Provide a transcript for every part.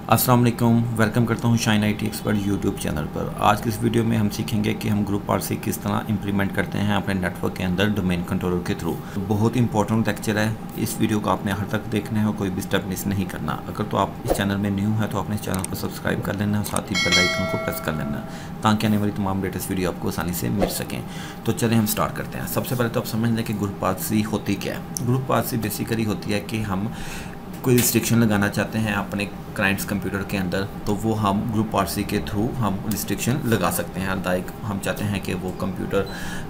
अस्सलाम वालेकुम, वेलकम करता हूं shine IT expert YouTube channel पर। आज की इस वीडियो में हम सीखेंगे कि हम ग्रुप पॉलिसी किस तरह इंप्लीमेंट करते हैं अपने नेटवर्क के अंदर डोमेन कंट्रोलर के थ्रू। बहुत इंपॉर्टेंट लेक्चर है, इस वीडियो को आपने आखिर तक देखना है और कोई भी स्टेप मिस नहीं करना। अगर तो आप इस चैनल में न्यू है तो अपने चैनल को सब्सक्राइब कर लेना और साथ ही बेल आइकन को प्रेस कर लेना ताकि आने वाली तमाम लेटेस्ट वीडियो आपको आसानी से मिल सकें। तो चलिए हम स्टार्ट करते हैं। सबसे पहले तो आप समझ लें कि ग्रुप पॉलिसी होती क्या है। ग्रुप पॉलिसी बेसिकली होती है कि हम कोई रिस्ट्रिक्शन लगाना चाहते हैं अपने क्लाइंट्स कंप्यूटर के अंदर, तो वो हम ग्रुप पॉलिसी के थ्रू हम रिस्ट्रिक्शन लगा सकते हैं। लाइक हम चाहते हैं कि वो कंप्यूटर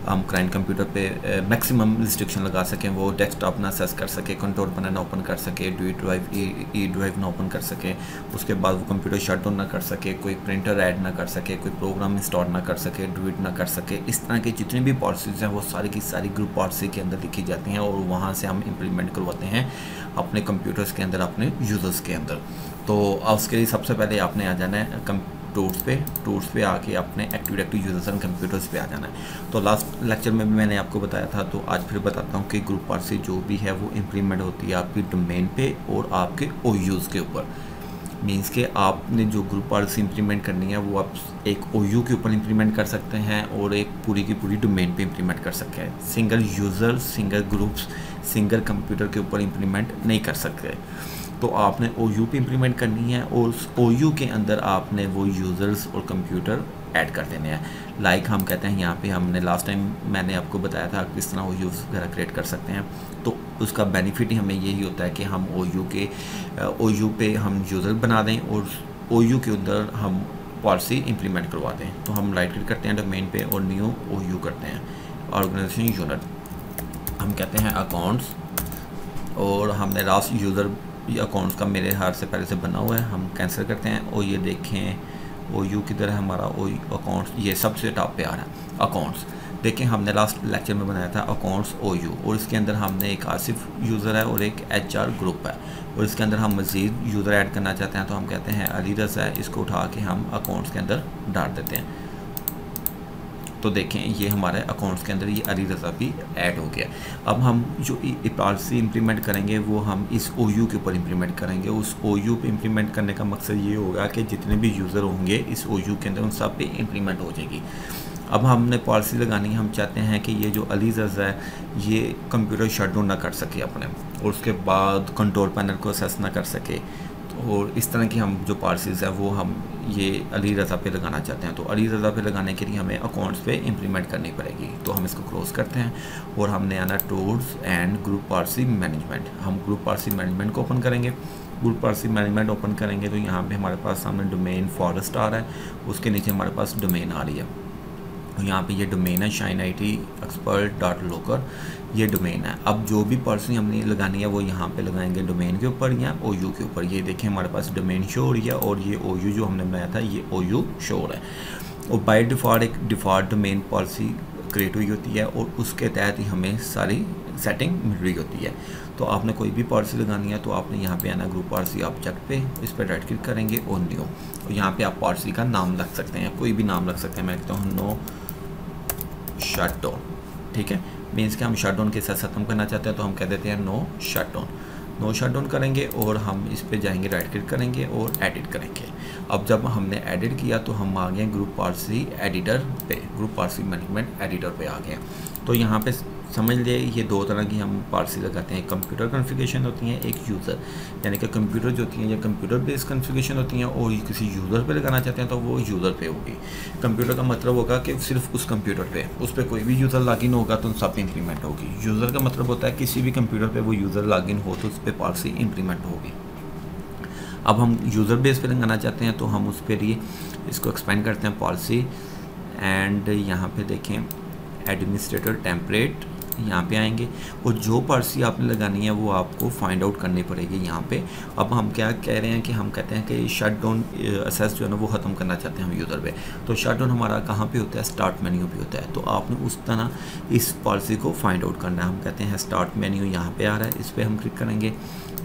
हम क्लाइंट कंप्यूटर पे मैक्सिमम रिस्ट्रिक्शन लगा सकें, वो डेस्कटॉप ना एक्सेस कर सके, कंट्रोल पैनल ना ओपन कर सके, ई ड्राइव ना ओपन कर सके, उसके बाद वो कंप्यूटर शट डाउन ना कर सके, कोई प्रिंटर ऐड ना कर सके, कोई प्रोग्राम इंस्टॉल ना कर सके, डिलीट ना कर सके। इस तरह की जितनी भी पॉलिसीज़ हैं वो सारी की सारी ग्रुप पॉलिसी के अंदर लिखी जाती हैं और वहाँ से हम इम्प्लीमेंट करवाते हैं अपने कंप्यूटर्स के अंदर, अपने यूज़र्स के अंदर। तो उसके लिए सबसे पहले आपने आ जाना है टूल्स पे आके अपने active directory users and computers पे आ जाना है। तो लास्ट लेक्चर में भी मैंने आपको बताया था, तो आज फिर बताता हूँ कि ग्रुप पॉलिसी जो भी है वो इम्प्लीमेंट होती है आपकी डोमेन पे और आपके ओयूज़ के ऊपर। मीन्स के आपने जो ग्रुप पॉलिसी इंप्लीमेंट करनी है वो आप एक ओयू के ऊपर इंप्लीमेंट कर सकते हैं और एक पूरी की पूरी डोमेन पे इंप्लीमेंट कर सकते हैं। Single user, single groups, single computer के ऊपर इंप्लीमेंट नहीं कर सकते। तो आपने ओयू पे इंप्लीमेंट करनी है और उस ओयू के अंदर आपने वो यूज़र्स और कंप्यूटर ऐड कर देने हैं। लाइक हम कहते हैं यहाँ पे हमने लास्ट टाइम मैंने आपको बताया था किस तरह ओयू वगैरह क्रिएट कर सकते हैं। तो उसका बेनिफिट ही हमें यही होता है कि हम ओयू पे हम यूज़र बना दें और ओयू के अंदर हम पॉलिसी इंप्लीमेंट करवा दें। तो हम राइट क्लिक करते हैं डोमेन पे और न्यू ओयू करते हैं, ऑर्गेनाइजेशन यूनिट। हम कहते हैं अकाउंट्स और हमने लास्ट यूज़र अकाउंट्स का मेरे हाथ से पहले से बना हुआ है, हम कैंसिल करते हैं। और ये देखें ओ यू किधर है हमारा, ओ अकाउंट्स ये सबसे टॉप पे आ रहा है अकाउंट्स। देखें हमने लास्ट लेक्चर में बनाया था अकाउंट्स ओ यू और इसके अंदर हमने एक आसिफ यूज़र है और एक HR ग्रुप है और इसके अंदर हम मज़ीद यूज़र ऐड करना चाहते हैं। तो हम कहते हैं अली रज़ा है, इसको उठा के हम अकाउंट्स के अंदर डाल देते हैं। तो देखें ये हमारे अकाउंट्स के अंदर ये अली रज़ा भी ऐड हो गया। अब हम जो पॉलिसी इंप्लीमेंट करेंगे वो हम इस ओयू के ऊपर इंप्लीमेंट करेंगे। उस ओयू पे इंप्लीमेंट करने का मकसद ये होगा कि जितने भी यूज़र होंगे इस ओयू के अंदर उन सब पे इंप्लीमेंट हो जाएगी। अब हमने पॉलिसी लगानी है, हम चाहते हैं कि ये जो अली रज़ा है ये कंप्यूटर शट डाउन ना कर सके अपने और उसके बाद कंट्रोल पैनल को एक्सेस ना कर सके। और इस तरह की हम जो पॉलिसीज़ है वो हम ये अली रज़ा पे लगाना चाहते हैं। तो अली रज़ा पे लगाने के लिए हमें अकाउंट्स पे इंप्लीमेंट करनी पड़ेगी। तो हम इसको क्लोज करते हैं और हमने आना tools and group policy management. हम ग्रुप पॉलिसी मैनेजमेंट को ओपन करेंगे। ग्रुप पॉलिसी मैनेजमेंट ओपन करेंगे तो यहाँ पे हमारे पास सामने डोमेन फॉरेस्ट आ रहा है, उसके नीचे हमारे पास डोमेन आ रही है। तो यहाँ पे ये डोमेन है शाइन आईटी एक्सपर्ट डॉट लोकर, ये डोमेन है। अब जो भी पॉलिसी हमने लगानी है वो यहाँ पे लगाएंगे डोमेन के ऊपर या ओयू के ऊपर। ये देखें हमारे पास डोमेन शो हो रही है और ये ओयू जो हमने बनाया था ये ओयू शो हो रहा है। और बाय डिफ़ॉल्ट एक डिफ़ॉल्ट डोमेन पॉलिसी क्रिएट हुई होती है और उसके तहत ही हमें सारी सेटिंग मिल रही होती है। तो आपने कोई भी पॉलिसी लगानी है तो आपने यहाँ पे आना ग्रुप पॉलिसी ऑब्जेक्ट पे, इस पर राइट क्लिक करेंगे और न्यू। और यहाँ पे आप पॉलिसी का नाम रख सकते हैं, कोई भी नाम रख सकते हैं। मैं कहता हूँ नो शट डाउन, ठीक है। मीन्स कि हम शट डाउन के साथ ख़त्म करना चाहते हैं तो हम कह देते हैं no shut down. No shut down करेंगे और हम इस पे जाएंगे, राइट क्लिक करेंगे और एडिट करेंगे। अब जब हमने एडिट किया तो हम आ गए ग्रुप पॉलिसी एडिटर पे, ग्रुप पॉलिसी मैनेजमेंट एडिटर पे आ गए। तो यहाँ पे समझ लिए ये दो तरह की हम पॉलिसी लगाते हैं। कंप्यूटर कॉन्फ़िगरेशन होती हैं, एक यूज़र यानी कि कंप्यूटर जो होती हैं या कंप्यूटर बेस्ड कॉन्फ़िगरेशन होती हैं और किसी यूज़र पे लगाना चाहते हैं तो वो यूज़र पे होगी। कंप्यूटर का मतलब होगा कि सिर्फ उस कंप्यूटर पे, उस पर कोई भी यूज़र लॉगिन होगा तो उन सब पे इंप्लीमेंट होगी। यूज़र का मतलब होता है किसी भी कंप्यूटर पर वो यूज़र लॉगिन हो तो उस पर पॉलिसी इंप्लीमेंट होगी। अब हम यूज़र बेस पे लगाना चाहते हैं तो हम उस पर ही इसको एक्सपेंड करते हैं पॉलिसी एंड यहाँ पे देखें एडमिनिस्ट्रेटर टेम्पलेट, यहाँ पे आएंगे और जो पॉलिसी आपने लगानी है वो आपको फाइंड आउट करनी पड़ेगी यहाँ पे। अब हम क्या कह रहे हैं कि हम कहते हैं कि शट डाउन एक्सेस जो है ना वो ख़त्म करना चाहते हैं हम यूज़र पे। तो शट डाउन हमारा कहाँ पे होता है, स्टार्ट मेन्यू पे होता है। तो आपने उस तरह इस पॉलिसी को फाइंड आउट करना है। हम कहते हैं स्टार्ट मेन्यू यहाँ पे आ रहा है, इस पर हम क्लिक करेंगे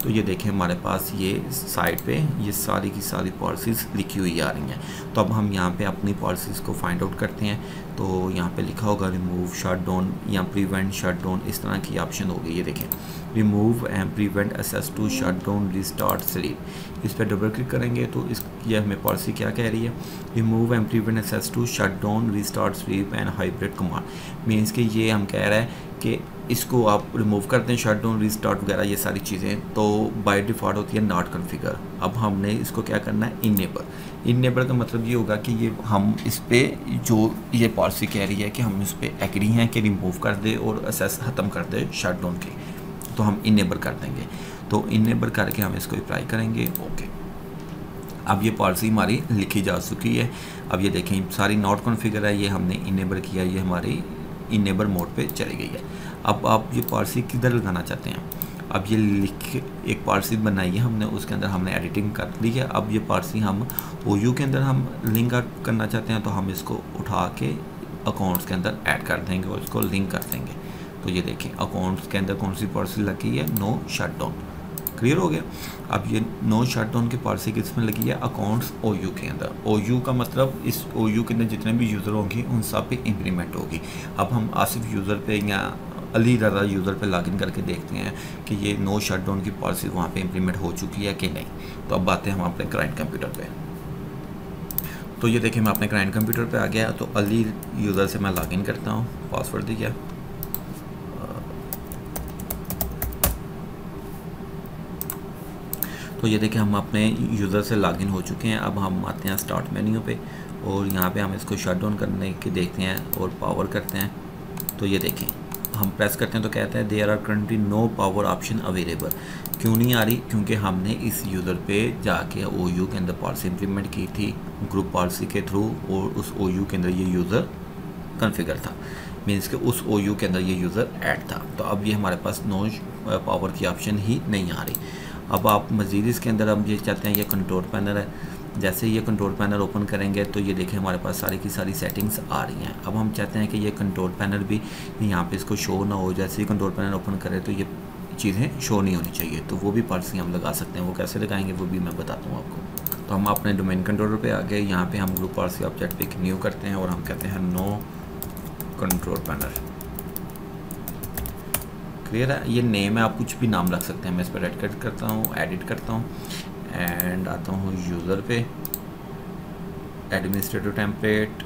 तो ये देखें हमारे पास ये साइड पे ये सारी की सारी पॉलिसीज़ लिखी हुई आ रही हैं। तो अब हम यहाँ पे अपनी पॉलिसीज़ को फाइंड आउट करते हैं। तो यहाँ पे लिखा होगा रिमूव, शट डाउन या प्रिवेंट, शट डाउन, इस तरह की ऑप्शन होगी। ये देखें remove and prevent access to shut down restart sleep. इस पर डबल क्लिक करेंगे तो ये हमें पॉलिसी क्या कह रही है, remove and prevent access to shut down restart sleep and hybrid command. Means कि ये हम कह रहे हैं कि इसको आप रिमूव करते हैं, शट डाउन रिस्टार्ट वगैरह ये सारी चीज़ें तो बाय डिफ़ॉल्ट होती है नॉट कॉन्फ़िगर। अब हमने इसको क्या करना है, इनेबल। इनेबल का मतलब ये होगा कि ये हम इस पर जो ये पॉलिसी कह रही है कि हम इस पर एग्री हैं कि रिमूव कर दे और एक्सेस ख़त्म कर दे शट डाउन की, तो हम इनेबल कर देंगे। तो इनेबल करके हम इसको अप्लाई करेंगे। ओके, अब ये पॉलिसी हमारी लिखी जा चुकी है। अब ये देखें सारी नॉट कॉन्फ़िगर है, ये हमने इनेबल किया, ये हमारी इनेबल मोड पे चली गई है। अब आप ये पॉलिसी किधर लगाना चाहते हैं, अब ये लिख एक पॉलिसी बनाई है हमने, उसके अंदर हमने एडिटिंग कर ली है। अब ये पॉलिसी हम OU के अंदर हम लिंक करना चाहते हैं, तो हम इसको उठा के अकाउंट्स के अंदर ऐड कर देंगे और इसको लिंक कर देंगे। तो ये देखें अकाउंट्स के अंदर कौन सी पॉलिसी लगी है, नो शट डाउन। क्लियर हो गया। अब ये नो शट डाउन की पॉलिसी किस में लगी है, अकाउंट्स OU के अंदर। OU का मतलब इस OU के अंदर जितने भी यूज़र होंगे उन सब पे इम्प्लीमेंट होगी। अब हम आसिफ यूज़र पे या अली रज़ा यूज़र पे लॉगिन करके देखते हैं कि ये नो शट डाउन की पॉलिसी वहाँ पे इम्प्लीमेंट हो चुकी है कि नहीं। तो अब बातें हम अपने क्लाइंट कंप्यूटर पे। तो ये देखिए मैं अपने क्लाइंट कंप्यूटर पे आ गया। तो अली यूज़र से मैं लॉगिन करता हूँ, पासवर्ड दिया। तो ये देखिए हम अपने यूज़र से लॉगिन हो चुके हैं। अब हम आते हैं स्टार्ट मेन्यू पे और यहाँ पे हम इसको शट डाउन करने के देखते हैं और पावर करते हैं। तो ये देखें हम प्रेस करते हैं तो कहते हैं there are currently no power option available. क्यों नहीं आ रही, क्योंकि हमने इस यूज़र पे जाके OU के अंदर पॉलिसी इम्प्लीमेंट की थी ग्रुप पॉलिसी के थ्रू, और उस OU के अंदर ये यूज़र कॉन्फ़िगर था, मीन्स कि उस OU के अंदर ये यूज़र ऐड था। तो अब ये हमारे पास नो पावर की ऑप्शन ही नहीं आ रही। अब आप मज़ीद इसके अंदर हम ये चाहते हैं, ये कंट्रोल पैनल है, जैसे ये कंट्रोल पैनल ओपन करेंगे तो ये देखें हमारे पास सारी की सारी सेटिंग्स आ रही हैं। अब हम चाहते हैं कि ये कंट्रोल पैनल भी यहाँ पे इसको शो ना हो, जैसे ही कंट्रोल पैनल ओपन करें तो ये चीज़ें शो नहीं होनी चाहिए। तो वो भी पॉलिसी हम लगा सकते हैं, वो कैसे लगाएंगे वो भी मैं बताता हूँ आपको। तो हम अपने डोमेन कंट्रोलर पे आ गए, यहाँ पे हम ग्रुप पॉलिसी ऑब्जेक्ट पे न्यू करते हैं और हम कहते हैं नो कंट्रोल पैनल। क्लियर है, ये नेम है, आप कुछ भी नाम रख सकते हैं। मैं इस पर एडिट करता हूँ, एंड आता हूँ यूज़र पे, एडमिनिस्ट्रेटिव टेम्पलेट,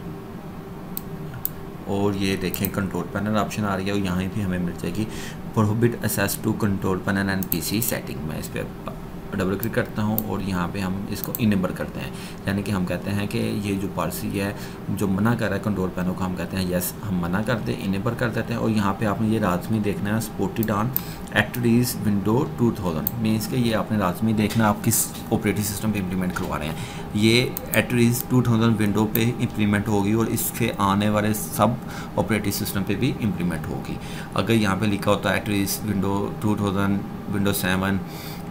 और ये देखें कंट्रोल पैनल ऑप्शन आ रही है और यहाँ भी हमें मिल जाएगी prohibit access to control panel and PC setting. मैं इस पर डबल क्लिक करता हूँ और यहाँ पे हम इसको इनेबल करते हैं, यानी कि हम कहते हैं कि ये जो पॉलिसी है जो मना कर रहा है कंट्रोल पैनल को, हम कहते हैं यस हम मना कर दें, इनेबल कर देते हैं। और यहाँ पे आपने ये लाजमी देखना है supported on activities window 2000, means कि ये आपने लाजमी देखना आप किस ऑपरेटिंग सिस्टम पे इम्प्लीमेंट करवा रहे हैं। ये एक्टिविटीज़ 2000 विंडो पे इम्प्लीमेंट होगी और इसके आने वाले सब ऑपरेटिंग सिस्टम पे भी इम्प्लीमेंट होगी। अगर यहाँ पे लिखा होता है एक्टिविटीज़ विंडो 2000, विंडो 7,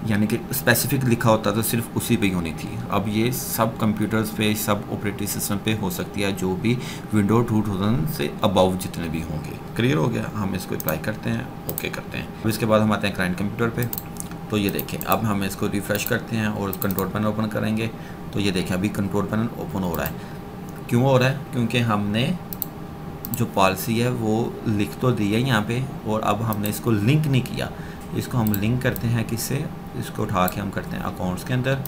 यानी कि स्पेसिफिक लिखा होता तो सिर्फ उसी पे ही होनी थी। अब ये सब कंप्यूटर्स पे, सब ऑपरेटिंग सिस्टम पे हो सकती है, जो भी विंडो 2000 से अबव जितने भी होंगे। क्लियर हो गया। हम इसको अप्लाई करते हैं, ओके करते हैं। अब इसके बाद हम आते हैं क्लाइंट कंप्यूटर पे। तो ये देखें अब हम इसको रिफ़्रेश करते हैं और कंट्रोल पैनल ओपन करेंगे। तो ये देखें अभी कंट्रोल पैनल ओपन हो रहा है। क्यों हो रहा है, क्योंकि हमने जो पॉलिसी है वो लिख तो दी है यहाँ पे, और अब हमने इसको लिंक नहीं किया। इसको हम लिंक करते हैं किससे, इसको उठा के हम करते हैं अकाउंट्स के अंदर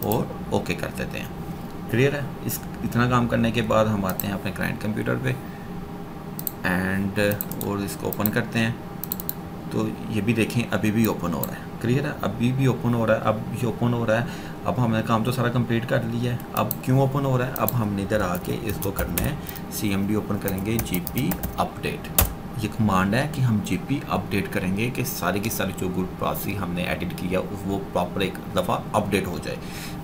और ओके कर देते हैं। क्लियर है। इतना काम करने के बाद हम आते हैं अपने क्लाइंट कंप्यूटर पे एंड और इसको ओपन करते हैं। तो ये भी देखें अभी भी ओपन हो रहा है। क्लियर है, अभी भी ओपन हो रहा है, अब भी ओपन हो रहा है। अब हमने काम तो सारा कंप्लीट कर लिया है। अब क्यों ओपन हो रहा है, अब हमने इधर आके इसको करना है CMD ओपन करेंगे, GP अपडेट। ये कमांड है कि हम GP अपडेट करेंगे कि सारी की सारी जो ग्रुप पॉलिसी हमने एडिट किया वो प्रॉपर एक दफ़ा अपडेट हो जाए।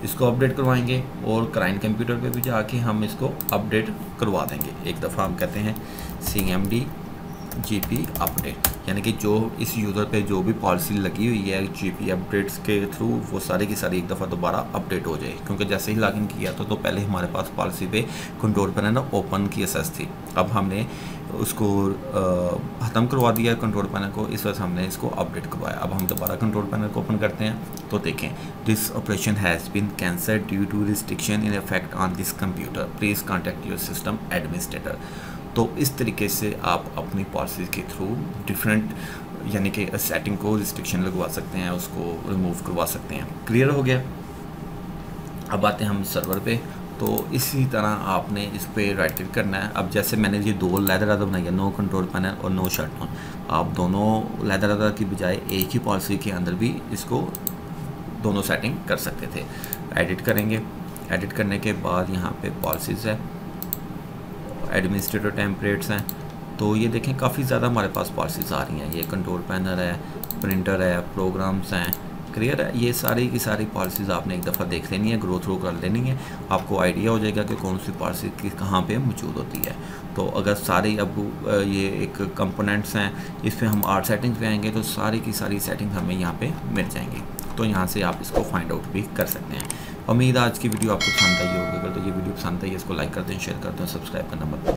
इसको अपडेट करवाएंगे और क्लाइंट कंप्यूटर पे भी जाके हम इसको अपडेट करवा देंगे एक दफ़ा। हम कहते हैं CMD GP अपडेट। यानी कि जो इस यूज़र पे जो भी पॉलिसी लगी हुई है GP अपडेट्स के थ्रू, वो सारी की सारी एक दफ़ा दोबारा अपडेट हो जाए। क्योंकि जैसे ही लॉगिन किया तो पहले हमारे पास पॉलिसी पे कंट्रोल पैनल ओपन की एक्सेस थी। अब हमने उसको ख़त्म करवा दिया कंट्रोल पैनल को, इस वजह से हमने इसको अपडेट करवाया। अब हम दोबारा कंट्रोल पैनल को ओपन करते हैं तो देखें, this operation has been cancelled due to restriction in effect on this computer, please contact your system administrator. तो इस तरीके से आप अपनी पॉलिसी के थ्रू डिफरेंट यानी कि सेटिंग को रिस्ट्रिक्शन लगवा सकते हैं, उसको रिमूव करवा सकते हैं। क्लियर हो गया। अब आते हैं हम सर्वर पे। तो इसी तरह आपने इस पर राइट क्लिक करना है। अब जैसे मैंने ये दो लैदर बनाई है, नो कंट्रोल पैनल और नो शटडाउन, आप दोनों लैदर की बजाय एक ही पॉलिसी के अंदर भी इसको दोनों सेटिंग कर सकते थे। एडिट करेंगे, एडिट करने के बाद यहाँ पे पॉलिसीज़ है, एडमिनिस्ट्रेटर टेम्पलेट्स हैं। तो ये देखें काफ़ी ज़्यादा हमारे पास पॉलिसीज़ आ रही हैं। ये कंट्रोल पैनल है, प्रिंटर है, प्रोग्राम्स हैं। क्लियर है। ये सारी की सारी पॉलिसीज़ आपने एक दफ़ा देख लेनी है, ग्रो थ्रू कर लेनी है, आपको आइडिया हो जाएगा कि कौन सी पॉलिसी कहाँ पे मौजूद होती है। तो अगर सारी अब ये एक कंपोनेंट्स हैं, इस पर हम 8 सेटिंग्स पे आएंगे तो सारी की सारी सेटिंग्स हमें यहाँ पे मिल जाएंगी। तो यहाँ से आप इसको फाइंड आउट भी कर सकते हैं। उम्मीद है आज की वीडियो आपको पसंद आई होगी। अगर तो ये वीडियो पसंद आई है इसको लाइक कर दें, शेयर कर दें, सब्सक्राइब करना मत भूलें।